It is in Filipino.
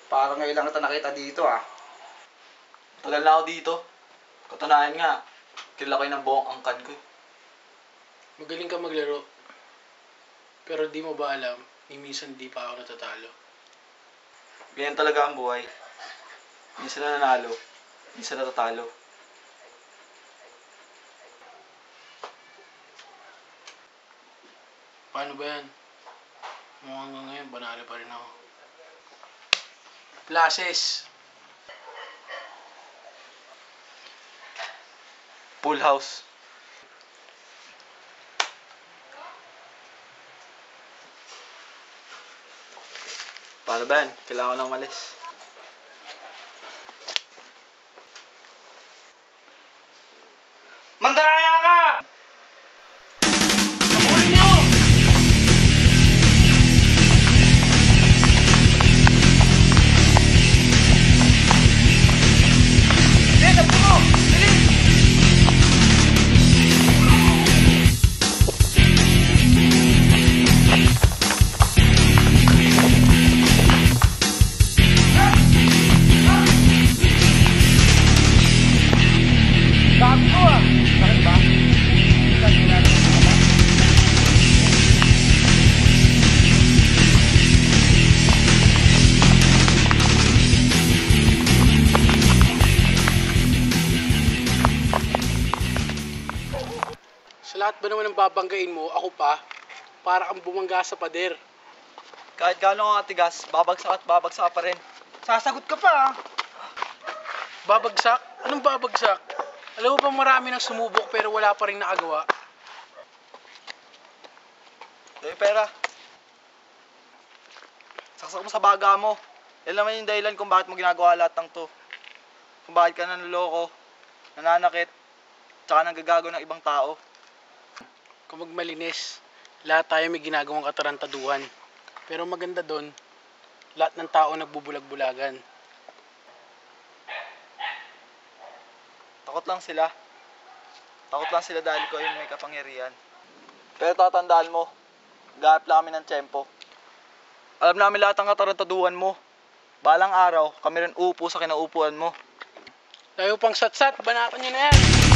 Parang ngayon lang kita nakita dito ah. Tagal na ako dito. Katunayan nga, kilala ko yun ng buong angkan ko. Magaling ka maglaro. Pero di mo ba alam, minsan di pa ako natatalo. Ganyan talaga ang buhay. Minsan nanalo, minsan natatalo. Paano ba yan? Mukhang hanggang ngayon, banalo pa rin ako. Plases. Full house. Paano ba yan? Kailangan ko nang malis. Mandaraya ka! Sa lahat ba naman ng babanggain mo, ako pa, para kang bumangga sa pader. Kahit gaano ka katigas, babagsak at babagsak ka pa rin. Sasagot ka pa ah. Babagsak? Anong babagsak? Alam mo ba marami nang sumubok pero wala pa rin nakagawa? Ito yung pera. Saksak mo sa baga mo. Yan naman yung dahilan kung bakit mo ginagawa lahat ng to. Kung bakit ka nanloloko, nananakit, tsaka nanggagago ng ibang tao. Kung magmalinis, lahat tayo may ginagawang katarantaduhan. Pero maganda doon, lahat ng tao nagbubulag-bulagan. Takot lang sila. Takot lang sila dahil ko yung may kapangyarihan. Pero tatandaan mo, gaap lang kami ng tiyempo. Alam namin lahat ng katarantaduhan mo. Balang araw, kami rin uupo sa kinaupuan mo. Tayo pang satsat, banatan nyo na yan!